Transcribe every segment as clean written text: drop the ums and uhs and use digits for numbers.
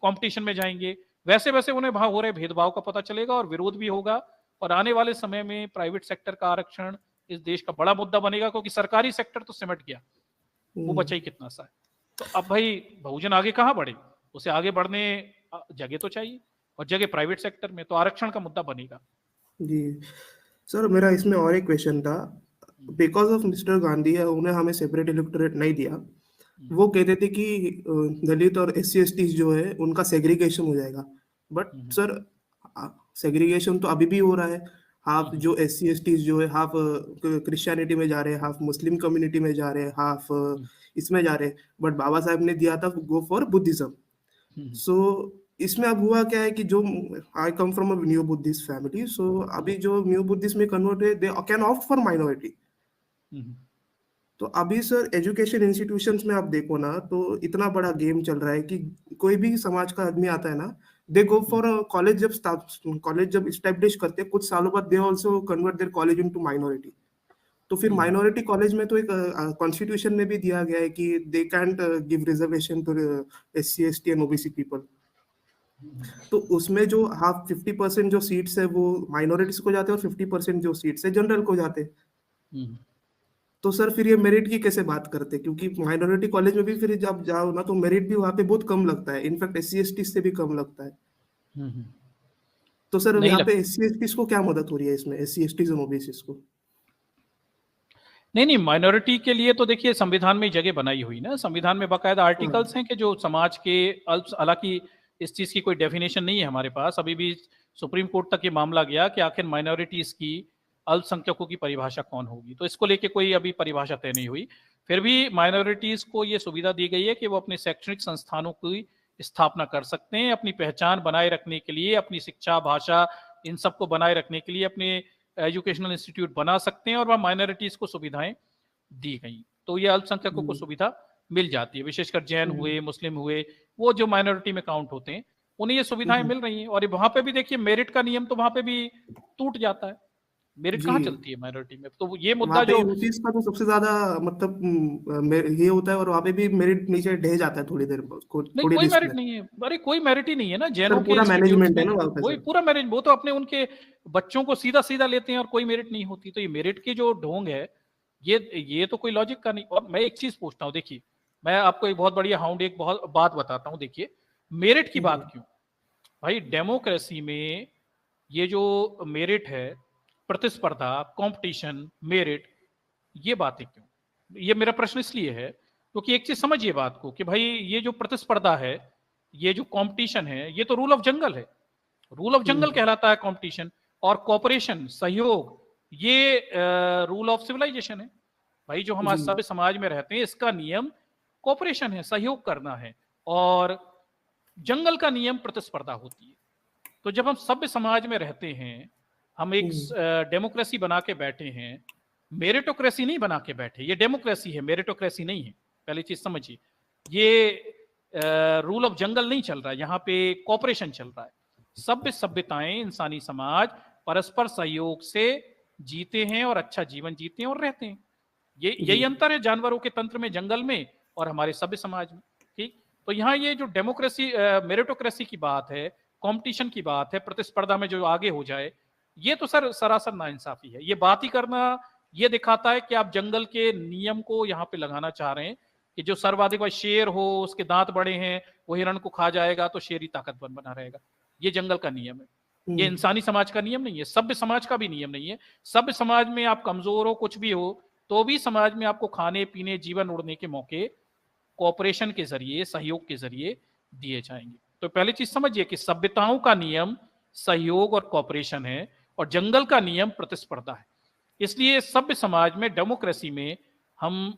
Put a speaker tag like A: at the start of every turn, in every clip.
A: Competition में जाएंगे, वैसे वैसे उन्हें वहां हो रहे भेदभाव का पता चलेगा और विरोध भी होगा। और आने वाले समय में प्राइवेट सेक्टर का आरक्षण इस देश का बड़ा मुद्दा बनेगा, क्योंकि सरकारी सेक्टर तो सिमट गया, वो बचा ही कितना सा है। तो अब भाई बहुजन आगे कहां बढ़े, उसे आगे बढ़ने जगह तो चाहिए, और जगह प्राइवेट सेक्टर में, तो आरक्षण का मुद्दा बनेगा।
B: जी सर, मेरा इसमें और एक क्वेश्चन था। बिकॉज ऑफ मिस्टर गांधी है, उन्हें हमें सेपरेट इलेक्टोरेट नहीं दिया। वो कहते थे कि दलित और SC ST जो है उनका सेग्रीगेशन हो जाएगा। बट सर, सेग्रीगेशन तो अभी भी हो रहा है। हाफ जो SC ST जो है, हाफ क्रिश्चियनिटी में जा रहे हैं, हाफ मुस्लिम कम्युनिटी में जा रहे हैं, हाफ इसमें जा रहे हैं। बट बाबा साहब ने दिया था गो फॉर बुद्धिज्म। सो इसमें अब हुआ क्या है कि जो I come from a new Buddhist family, so अभी जो न्यू बुद्धिस्ट में कन्वर्ट है, they can opt for minority. तो अभी सर एजुकेशन इंस्टीट्यूशंस में आप देखो ना, तो इतना बड़ा गेम चल रहा है कि कोई भी समाज का आदमी आता है ना, दे गो फॉर कॉलेज। जब स्टैब्लिश करते हैं कुछ सालों बाद, they also convert there college into minority. तो फिर माइनॉरिटी कॉलेज में तो एक कॉन्स्टिट्यूशन में भी दिया गया है कि they can't give reservation to SC ST and OBC people. तो उसमें जो हाफ 50% जो सीट्स है वो माइनॉरिटीज को जाते हैं, और 50% जो सीट्स है जनरल को जाते हैं। तो सर फिर ये मेरिट की कैसे बात करते हैं, क्योंकि माइनॉरिटी कॉलेज में भी फिर जब जाओ ना, तो मेरिट भी वहाँ पे बहुत कम लगता है, इनफैक्ट SC ST से भी कम लगता है। तो सर
A: नहीं
B: यहाँ
A: लग
B: पे SC ST को क्या मदद हो रही है इसमें, SC ST और OBC को?
A: नहीं, माइनॉरिटी के लिए तो देखिए संविधान में जगह बनाई हुई ना, संविधान में बाकायदा आर्टिकल्स हैं कि जो समाज के हालांकि इस चीज की कोई डेफिनेशन नहीं है हमारे पास, अभी भी सुप्रीम कोर्ट तक ये मामला गया कि आखिर माइनॉरिटीज की, अल्पसंख्यकों की परिभाषा कौन होगी, तो इसको लेके कोई अभी परिभाषा तय नहीं हुई। फिर भी माइनॉरिटीज को ये सुविधा दी गई है कि वो अपने शैक्षणिक संस्थानों की स्थापना कर सकते हैं, अपनी पहचान बनाए रखने के लिए, अपनी शिक्षा, भाषा, इन सबको बनाए रखने के लिए अपने एजुकेशनल इंस्टीट्यूट बना सकते हैं, और वह माइनॉरिटीज को सुविधाएं दी गई। तो ये अल्पसंख्यकों को सुविधा मिल जाती है, विशेषकर जैन हुए, मुस्लिम हुए, वो जो माइनॉरिटी में काउंट होते हैं, उन्हें ये सुविधाएं मिल रही हैं। और वहां पे भी देखिए मेरिट का नियम तो वहां पे भी टूट जाता है, मेरिट कहाँ
B: जी,
A: चलती है माइनॉरिटी में, तो ये
B: वहाँ
A: मुद्दा
B: पे
A: जो
B: यूसीस का तो सबसे ज्यादा मतलब ये होता है, और वहाँ पे भी मेरिट नीचे ढह जाता है थोड़ी देर
A: नहीं,
B: थोड़ी
A: कोई
B: लिस्ट
A: मेरिट
B: में।
A: नहीं है, अरे कोई मेरिट ही नहीं है ना
B: सर
A: जैनों के
B: पूरा
A: इंस्टीट्यूट्स
B: मैनेजमेंट है
A: में,
B: ना वहाँ पे
A: वही
B: सर।
A: पूरा मेरिट, वो तो अपने उनके बच्चों को सीधा सीधा लेते हैं और कोई मेरिट नहीं होती। तो ये मेरिट की जो ढोंग है, ये तो कोई लॉजिक का नहीं। और मैं एक चीज पूछता हूँ, देखिए मैं आपको एक बहुत बढ़िया हाउंड एक बहुत बात बताता हूँ। देखिए मेरिट की बात क्यों, भाई डेमोक्रेसी में ये जो मेरिट है, प्रतिस्पर्धा, कंपटीशन, मेरिट, ये बातें क्यों, ये मेरा प्रश्न इसलिए है क्योंकि एक चीज समझिए बात को कि भाई ये जो प्रतिस्पर्धा है, ये जो कंपटीशन है, ये तो रूल ऑफ जंगल है, रूल ऑफ जंगल कहलाता है कंपटीशन। और कोऑपरेशन, सहयोग, ये रूल ऑफ सिविलाइजेशन है। भाई जो हमारे
B: जी
A: सभ्य समाज में रहते हैं, इसका नियम कोऑपरेशन है, सहयोग करना है, और जंगल का नियम प्रतिस्पर्धा होती है। तो जब हम सभ्य समाज में रहते हैं, हम एक डेमोक्रेसी बना के बैठे हैं, मेरिटोक्रेसी नहीं बना के बैठे, ये डेमोक्रेसी है, मेरिटोक्रेसी नहीं है, पहली चीज समझिए। ये रूल ऑफ जंगल नहीं चल रहा है, यहाँ पे कॉपरेशन चल रहा है। सभ्यताएं, इंसानी समाज परस्पर सहयोग से जीते हैं और अच्छा जीवन जीते हैं और रहते हैं। यही अंतर है जानवरों के तंत्र में, जंगल में, और हमारे सभ्य समाज में। ठीक, तो यहाँ ये जो डेमोक्रेसी, मेरिटोक्रेसी की बात है, कंपटीशन की बात है, प्रतिस्पर्धा में जो आगे हो जाए, ये तो सर सरासर नाइंसाफी है। ये बात ही करना ये दिखाता है कि आप जंगल के नियम को यहाँ पे लगाना चाह रहे हैं कि जो सर्वाधिक भाई शेर हो, उसके दांत बड़े हैं, वो हिरण को खा जाएगा तो शेर ही ताकतवर बना रहेगा। ये जंगल का नियम है, ये इंसानी समाज का नियम नहीं है, सभ्य समाज का भी नियम नहीं है। सभ्य समाज में आप कमजोर हो, कुछ भी हो, तो भी समाज में आपको खाने पीने, जीवन उड़ने के मौके कोऑपरेशन के जरिए, सहयोग के जरिए दिए जाएंगे। तो पहली चीज समझिए कि सभ्यताओं का नियम सहयोग और कोऑपरेशन है, और जंगल का नियम प्रतिस्पर्धा है। इसलिए सभ्य समाज में, डेमोक्रेसी में, हम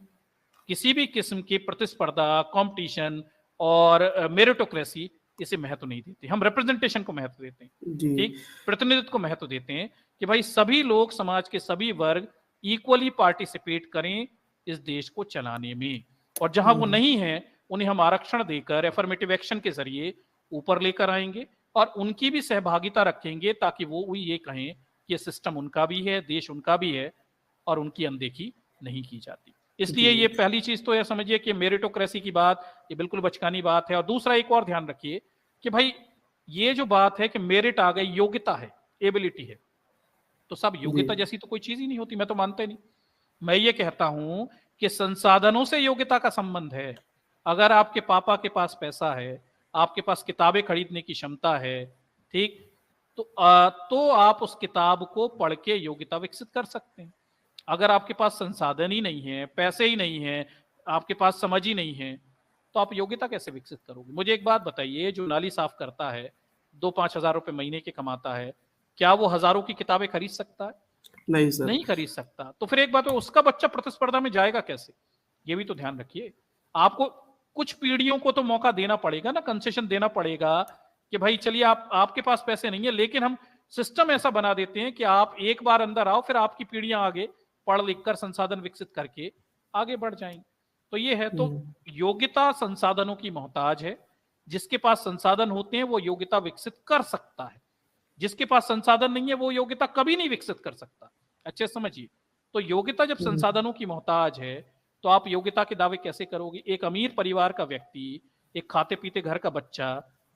A: किसी भी किस्म की प्रतिस्पर्धा, कंपटीशन और मेरिटोक्रेसी, इसे महत्व नहीं देते। हम रिप्रेजेंटेशन को महत्व देते हैं,
B: जी
A: ठीक, प्रतिनिधित्व को महत्व देते हैं कि भाई सभी लोग, समाज के सभी वर्ग इक्वली पार्टिसिपेट करें इस देश को चलाने में। और जहां वो नहीं है, उन्हें हम आरक्षण देकर, एफर्मेटिव एक्शन के जरिए ऊपर लेकर आएंगे और उनकी भी सहभागिता रखेंगे, ताकि वो ये कहें कि ये सिस्टम उनका भी है, देश उनका भी है, और उनकी अनदेखी नहीं की जाती। इसलिए ये पहली चीज तो यह समझिए कि मेरिटोक्रेसी की बात ये बिल्कुल बचकानी बात है। और दूसरा एक और ध्यान रखिए कि भाई ये जो बात है कि मेरिट आ गई, योग्यता है, एबिलिटी है, तो सब योग्यता जैसी तो कोई चीज ही नहीं होती, मैं तो मानता ही नहीं। मैं ये कहता हूं कि संसाधनों से योग्यता का संबंध है। अगर आपके पापा के पास पैसा है, आपके पास किताबें खरीदने की क्षमता है, ठीक, तो आप उस किताब को पढ़ के योग्यता विकसित कर सकते हैं। अगर आपके पास संसाधन ही नहीं है, पैसे ही नहीं है, आपके पास समझ ही नहीं है, तो आप योग्यता कैसे विकसित करोगे? मुझे एक बात बताइए, जो नाली साफ करता है, 2-5 हजार रुपए महीने के कमाता है, क्या वो हजारों की किताबें खरीद सकता है?
B: नहीं सर।
A: नहीं खरीद सकता। तो फिर एक बात है, उसका बच्चा प्रतिस्पर्धा में जाएगा कैसे? ये भी तो ध्यान रखिए। आपको कुछ पीढ़ियों को तो मौका देना पड़ेगा ना, कंसेशन देना पड़ेगा कि भाई चलिए आपके पास पैसे नहीं है, लेकिन हम सिस्टम ऐसा बना देते हैं कि आप एक बार अंदर आओ, फिर आपकी पीढ़ियां आगे पढ़ लिख कर संसाधन विकसित करके आगे बढ़ जाएंगे। तो ये है, तो योग्यता संसाधनों की मोहताज है। जिसके पास संसाधन होते हैं वो योग्यता विकसित कर सकता है, जिसके पास संसाधन नहीं है वो योग्यता कभी नहीं विकसित कर सकता। अच्छे समझिए। तो योग्यता जब संसाधनों की मोहताज है, तो आप योग्यता के दावे कैसे करोगे? एक अमीर परिवार का व्यक्ति, एक खाते पीते घर का बच्चा,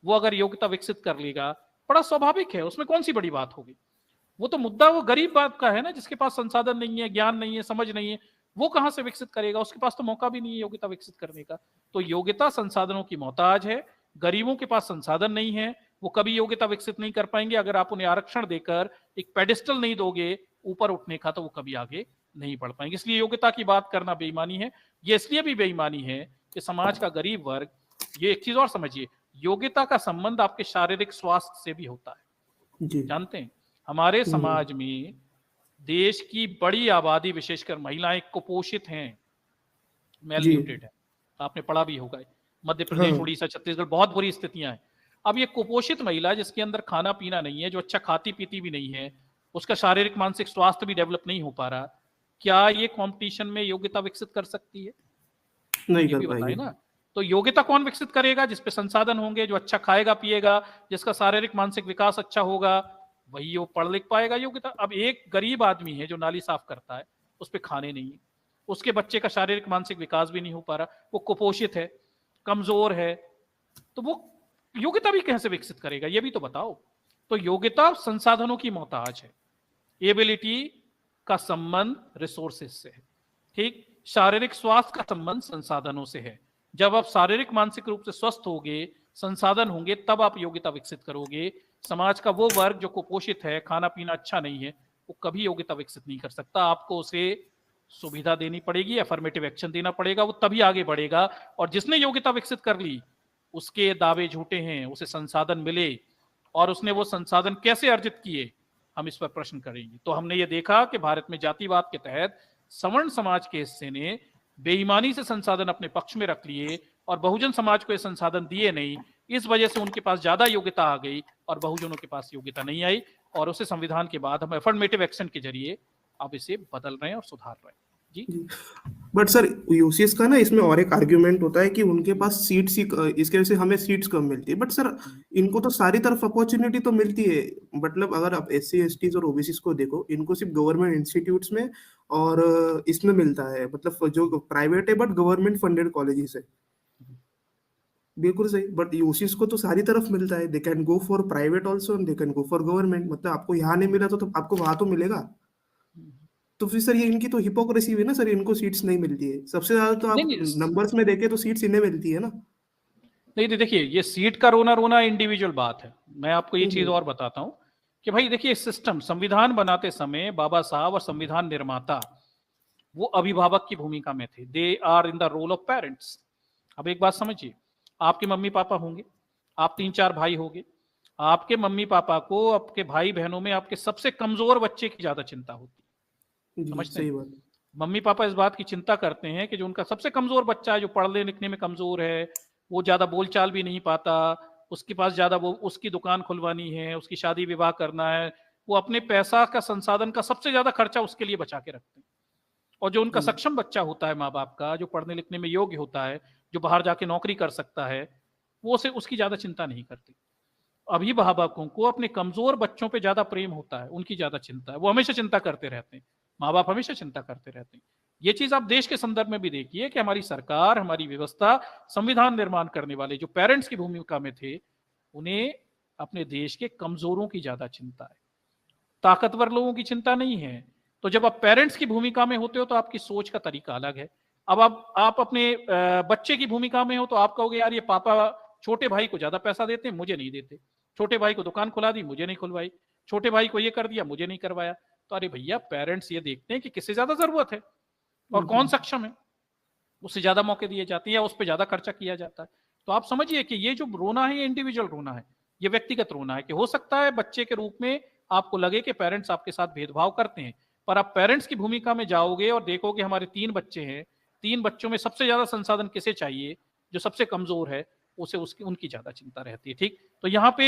A: वो अगर योग्यता विकसित कर लेगा, बड़ा स्वाभाविक है, उसमें कौन सी बड़ी बात होगी? वो तो मुद्दा वो गरीब बात का है ना, जिसके पास संसाधन नहीं है, ज्ञान नहीं है, समझ नहीं है, वो कहां से विकसित करेगा? उसके पास तो मौका भी नहीं है योग्यता विकसित करने का। तो योग्यता संसाधनों की मोहताज है। गरीबों के पास संसाधन नहीं है, वो कभी योग्यता विकसित नहीं कर पाएंगे। अगर आप उन्हें आरक्षण देकर एक पेडिस्टल नहीं दोगे ऊपर उठने का, तो वो कभी आगे नहीं बढ़ पाएंगे। इसलिए योग्यता की बात करना बेईमानी है। ये इसलिए भी बेईमानी है कि समाज का गरीब वर्ग, ये एक चीज और समझिए, योग्यता का संबंध आपके शारीरिक स्वास्थ्य से भी होता है।
B: जी।
A: जानते हैं, हमारे समाज में देश की बड़ी आबादी, विशेषकर महिलाएं, कुपोषित हैं, मेलन्यूट्रिट है। आपने पढ़ा भी होगा, मध्य प्रदेश, उड़ीसा, छत्तीसगढ़ बहुत बुरी स्थितियां हैं। अब ये कुपोषित महिला, जिसके अंदर खाना पीना नहीं है, जो अच्छा खाती पीती भी नहीं है, उसका शारीरिक मानसिक स्वास्थ्य भी डेवलप नहीं हो पा रहा, क्या ये कंपटीशन में योग्यता विकसित कर सकती है?
B: नहीं
A: ये
B: कर
A: भी बताइए
B: पाएगी
A: ना। तो योग्यता कौन विकसित करेगा? जिसपे संसाधन होंगे, जो अच्छा खाएगा पिएगा, जिसका शारीरिक मानसिक विकास अच्छा होगा, वही वो पढ़ लिख पाएगा योग्यता। अब एक गरीब आदमी है जो नाली साफ करता है, उस पर खाने नहीं है, उसके बच्चे का शारीरिक मानसिक विकास भी नहीं हो पा रहा, वो कुपोषित है, कमजोर है, तो वो योग्यता भी कैसे विकसित करेगा? ये भी तो बताओ। तो योग्यता संसाधनों की मोहताज है। एबिलिटी का संबंध रिसोर्सेज से है, ठीक। शारीरिक स्वास्थ्य का संबंध संसाधनों से है। जब आप शारीरिक मानसिक रूप से स्वस्थ होगे, संसाधन होंगे, तब आप योग्यता विकसित करोगे। समाज का वो वर्ग जो कुपोषित है, खाना पीना अच्छा नहीं है, वो कभी योग्यता विकसित नहीं कर सकता। आपको उसे सुविधा देनी पड़ेगी, अफर्मेटिव एक्शन देना पड़ेगा, वो तभी आगे बढ़ेगा। और जिसने योग्यता विकसित कर ली, उसके दावे झूठे हैं, उसे संसाधन मिले, और उसने वो संसाधन कैसे अर्जित किए, हम इस पर प्रश्न करेंगे। तो हमने ये देखा कि भारत में जातिवाद के तहत सवर्ण समाज के हिस्से ने बेईमानी से संसाधन अपने पक्ष में रख लिए, और बहुजन समाज को ये संसाधन दिए नहीं। इस वजह से उनके पास ज्यादा योग्यता आ गई और बहुजनों के पास योग्यता नहीं आई, और उसे संविधान के बाद हम अफर्मेटिव एक्शन के जरिए अब इसे बदल रहे हैं और सुधार रहे हैं। जी।
B: बट सर, यूसीएस का ना इसमें और एक आर्ग्यूमेंट होता है कि उनके पास सीट्स ही, इसके वजह से हमें सीट्स कम मिलती है। बट सर, इनको तो सारी तरफ अपॉर्चुनिटी तो मिलती है। मतलब अगर आप एससी एसटीज और ओबीसीज को देखो, इनको सिर्फ गवर्नमेंट इंस्टीट्यूट्स में और इसमें मिलता है, मतलब जो प्राइवेट है बट गवर्नमेंट फंडेड कॉलेजेस है। बिल्कुल सही। बट यूसीएस को तो सारी तरफ मिलता है। They can go for private also, they can go for government. मतलब आपको यहाँ नहीं मिला तो आपको वहां तो मिलेगा। तो फिर सर, ये इनकी तो हिपोक्रेसी हुई ना सर, इनको सीट्स नहीं मिलती है। सबसे ज्यादा तो आप नंबर्स में देखें तो सीट्स इन्हें मिलती है ना।
A: नहीं, देखिए, ये सीट का रोना रोना इंडिविजुअल बात है। मैं आपको ये चीज और बताता हूं कि भाई देखिए, सिस्टम, संविधान बनाते समय बाबा साहब और संविधान निर्माता वो अभिभावक की भूमिका में थे। They are in the role of parents. अब एक बात समझिए, आपके मम्मी पापा होंगे, आप 3-4 भाई होंगे, आपके मम्मी पापा को आपके भाई बहनों में आपके सबसे कमजोर बच्चे की ज्यादा चिंता होती है। समझते हैं? मम्मी पापा इस बात की चिंता करते हैं कि जो उनका सबसे कमजोर बच्चा है, जो पढ़ने लिखने में कमजोर है, वो ज्यादा बोलचाल भी नहीं पाता, उसके पास ज्यादा, वो उसकी दुकान खुलवानी है, उसकी शादी विवाह करना है, वो अपने पैसा का, संसाधन का सबसे ज्यादा खर्चा उसके लिए बचा के रखते हैं। और जो उनका सक्षम बच्चा होता है माँ बाप का, जो पढ़ने लिखने में योग्य होता है, जो बाहर जाके नौकरी कर सकता है, वो उसे उसकी ज्यादा चिंता नहीं करते। अभिभावकों को अपने कमजोर बच्चों पे ज्यादा प्रेम होता है, उनकी ज्यादा चिंता है, वो हमेशा चिंता करते रहते हैं, माँ बाप हमेशा चिंता करते रहते हैं। ये चीज आप देश के संदर्भ में भी देखिए कि हमारी सरकार, हमारी व्यवस्था, संविधान निर्माण करने वाले जो पेरेंट्स की भूमिका में थे, उन्हें अपने देश के कमजोरों की ज्यादा चिंता है, ताकतवर लोगों की चिंता नहीं है। तो जब आप पेरेंट्स की भूमिका में होते हो तो आपकी सोच का तरीका अलग है। अब आप अपने बच्चे की भूमिका में हो तो आप कहोगे यार ये पापा छोटे भाई को ज्यादा पैसा देते हैं, मुझे नहीं देते, छोटे भाई को दुकान खुला दी, मुझे नहीं खुलवाई, छोटे भाई को ये कर दिया, मुझे नहीं करवाया। तो अरे भैया, पेरेंट्स ये देखते हैं कि किससे ज्यादा जरूरत है और कौन सक्षम है, उससे ज्यादा मौके दिए जाते हैं या उस पर ज्यादा खर्चा किया जाता है। तो आप समझिए कि ये जो रोना है ये इंडिविजुअल रोना है, ये व्यक्तिगत रोना है कि हो सकता है बच्चे के रूप में आपको लगे कि पेरेंट्स आपके साथ भेदभाव करते हैं, पर आप पेरेंट्स की भूमिका में जाओगे और देखोगे हमारे 3 बच्चे हैं, 3 बच्चों में सबसे ज्यादा संसाधन किसे चाहिए, जो सबसे कमजोर है उसे उसकी उनकी ज्यादा चिंता रहती है। ठीक, तो यहाँ पे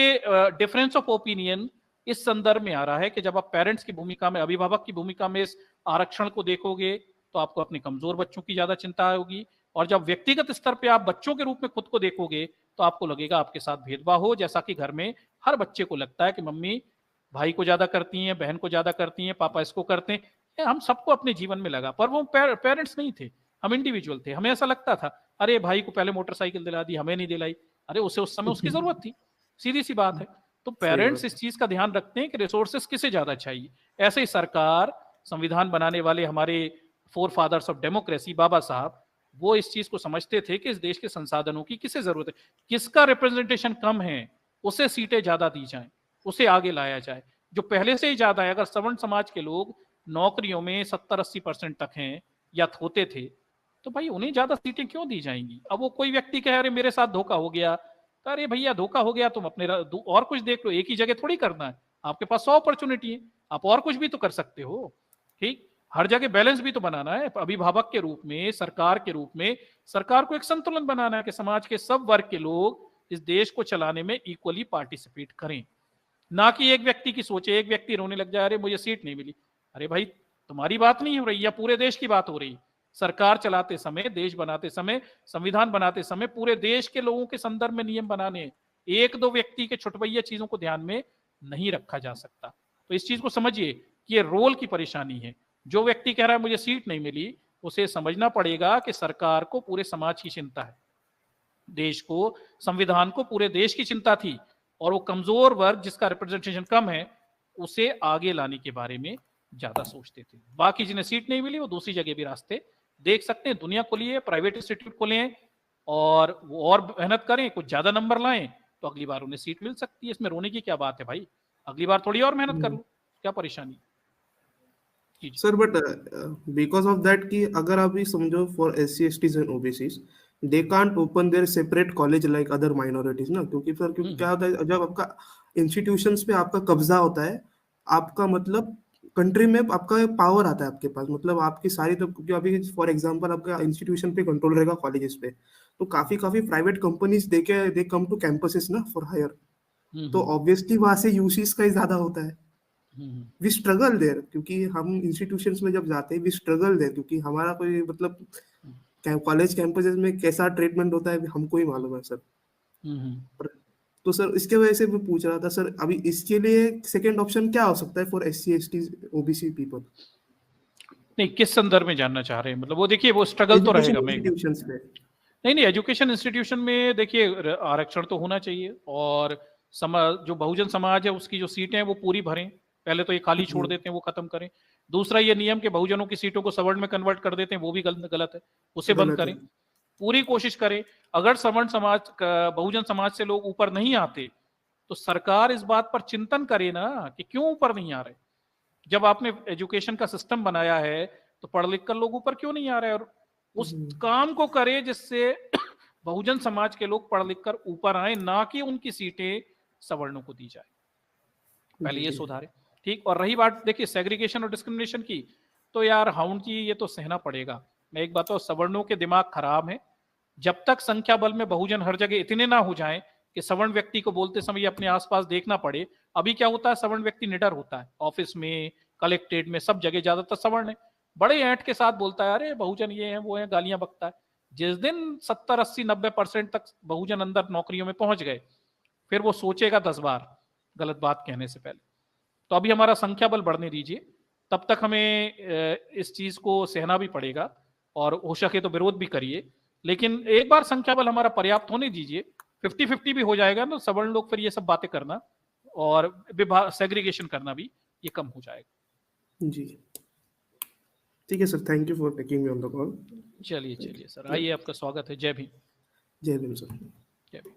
A: डिफरेंस ऑफ ओपिनियन इस संदर्भ में आ रहा है कि जब आप पेरेंट्स की भूमिका में, अभिभावक की भूमिका में इस आरक्षण को देखोगे तो आपको अपने कमजोर बच्चों की ज्यादा चिंता होगी, और जब व्यक्तिगत स्तर पे आप बच्चों के रूप में खुद को देखोगे तो आपको लगेगा आपके साथ भेदभाव हो, जैसा कि घर में हर बच्चे को लगता है कि मम्मी भाई को ज्यादा करती हैं, बहन को ज्यादा करती हैं, पापा इसको करते हैं। हम सबको अपने जीवन में लगा, पर वो पेरेंट्स नहीं थे, हम इंडिविजुअल थे। हमें ऐसा लगता था अरे भाई को पहले मोटरसाइकिल दिला दी, हमें नहीं दिलाई, अरे उसे उस समय उसकी जरूरत थी, सीधी सी बात है। तो पेरेंट्स इस चीज का ध्यान रखते हैं कि रिसोर्सेस किसे ज्यादा चाहिए। ऐसे ही सरकार, संविधान बनाने वाले हमारे फोर फादर्स ऑफ डेमोक्रेसी बाबा साहब, वो इस चीज को समझते थे कि इस देश के संसाधनों की किसे जरूरत है, किसका रिप्रेजेंटेशन कम है उसे सीटें ज्यादा दी जाएं, उसे आगे लाया जाए। जो पहले से ही ज्यादा है, अगर सवर्ण समाज के लोग नौकरियों में 70-80% तक हैं या होते थे, तो भाई उन्हें ज्यादा सीटें क्यों दी जाएंगी। अब वो कोई व्यक्ति कहे अरे मेरे साथ धोखा हो गया, तो अरे भैया धोखा हो गया, तुम अपने और कुछ देख लो, एक ही जगह थोड़ी करना है, आपके पास 100 अपॉर्चुनिटी है, आप और कुछ भी तो कर सकते हो। ठीक, हर जगह बैलेंस भी तो बनाना है। अभिभावक के रूप में, सरकार के रूप में, सरकार को एक संतुलन बनाना है कि समाज के सब वर्ग के लोग इस देश को चलाने में इक्वली पार्टिसिपेट करें, ना कि एक व्यक्ति की सोचे, एक व्यक्ति रोने लग जाए अरे मुझे सीट नहीं मिली। अरे भाई, तुम्हारी बात नहीं हो रही या पूरे देश की बात हो रही। सरकार चलाते समय, देश बनाते समय, संविधान बनाते समय पूरे देश के लोगों के संदर्भ में नियम बनाने, एक दो व्यक्ति के छुटभैया चीजों को ध्यान में नहीं रखा जा सकता। तो इस चीज को समझिए कि ये रोल की परेशानी है। जो व्यक्ति कह रहा है मुझे सीट नहीं मिली, उसे समझना पड़ेगा कि सरकार को पूरे समाज की चिंता है, देश को, संविधान को पूरे देश की चिंता थी, और वो कमजोर वर्ग जिसका रिप्रेजेंटेशन कम है उसे आगे लाने के बारे में ज्यादा सोचते थे। बाकी जिन्हें सीट नहीं मिली वो दूसरी जगह भी रास्ते देख सकते हैं, दुनिया खोलिए, प्राइवेट इंस्टीट्यूट खोलें और वो और मेहनत करें, कुछ ज्यादा नंबर लाएं तो अगली बार उन्हें सीट मिल सकती है। इसमें रोने की क्या बात है भाई, अगली बार थोड़ी और मेहनत कर लो, क्या परेशानी।
B: Sir but because of that कि अगर अभी समझो for SC/STs and OBCs they can't open there separate college like other minorities ना, क्योंकि सर क्योंकि क्या होता है जब आपका इंस्टीट्यूशंस पे आपका कब्जा होता है, आपका मतलब कंट्री में आपका पावर आता है आपके पास, मतलब आपकी सारी, तो क्योंकि अभी फॉर एग्जांपल आपका इंस्टीट्यूशन पे कंट्रोल रहेगा कॉलेजेस पे, तो काफी काफी private companies they come to campuses ना फॉर हायर, तो ऑब्वियसली वहां से यूसीस का ही ज्यादा होता है। वी स्ट्रगल देयर, क्योंकि हम इंस्टीट्यूशंस में जब जाते हैं वी स्ट्रगल देयर, क्योंकि हमारा कोई मतलब कॉलेज कैंपसेस में कैसा ट्रीटमेंट होता है हमको ही मालूम है सर। तो सर इसके वजह से मैं पूछ रहा था सर, अभी इसके लिए सेकंड ऑप्शन क्या हो सकता है फॉर SC/ST OBC पीपल।
A: नहीं, किस संदर्भ में जानना चाह रहे हैं, मतलब वो देखिए वो स्ट्रगल तो रहेगा। नहीं, एजुकेशन इंस्टीट्यूशन में देखिए आरक्षण तो होना चाहिए, और जो बहुजन समाज है उसकी जो सीटें हैं वो पूरी भरें, पहले तो ये खाली छोड़ देते हैं वो खत्म करें। दूसरा ये नियम के बहुजनों की सीटों को सवर्ण में कन्वर्ट कर देते हैं वो भी गलत है, उसे बंद करें, पूरी कोशिश करें। अगर सवर्ण समाज, बहुजन समाज से लोग ऊपर नहीं आते तो सरकार इस बात पर चिंतन करे ना कि क्यों ऊपर नहीं आ रहे। जब आपने एजुकेशन का सिस्टम बनाया है तो पढ़ लिख कर लोग ऊपर क्यों नहीं आ रहे, और उस काम को करे जिससे बहुजन समाज के लोग पढ़ लिख कर ऊपर आए, ना कि उनकी सीटें सवर्णों को दी जाए, पहले ये सुधारे। ठीक, और रही बात देखिए सेग्रीगेशन और डिस्क्रिमिनेशन की, तो यार हाउंड जी ये तो सहना पड़ेगा। मैं एक बात तो, सवर्णों के दिमाग खराब है, जब तक संख्या बल में बहुजन हर जगह इतने ना हो जाएं कि सवर्ण व्यक्ति को बोलते समय अपने आसपास देखना पड़े। अभी क्या होता है, सवर्ण व्यक्ति निडर होता है, ऑफिस में, कलेक्ट्रेट में, सब जगह ज्यादातर सवर्ण है, बड़े ऐंठ के साथ बोलता है अरे बहुजन ये है वो है, गालियां बकता है। जिस दिन 70-80-90% तक बहुजन अंदर नौकरियों में पहुंच गए, फिर वो सोचेगा 10 बार गलत बात कहने से पहले। तो अभी हमारा संख्या बल बढ़ने दीजिए, तब तक हमें इस चीज को सहना भी पड़ेगा, और हो सके तो विरोध भी करिए, लेकिन एक बार संख्या बल हमारा पर्याप्त होने दीजिए, 50-50 भी हो जाएगा ना, सवर्ण लोग फिर ये सब बातें करना और विभाग सेग्रीगेशन करना भी ये कम हो जाएगा।
B: जी ठीक है sir, thank you for taking me on the call.
A: चलिए सर, आइए, आपका स्वागत है। जय भीम।
B: जय भीम सर।
A: जय भीम।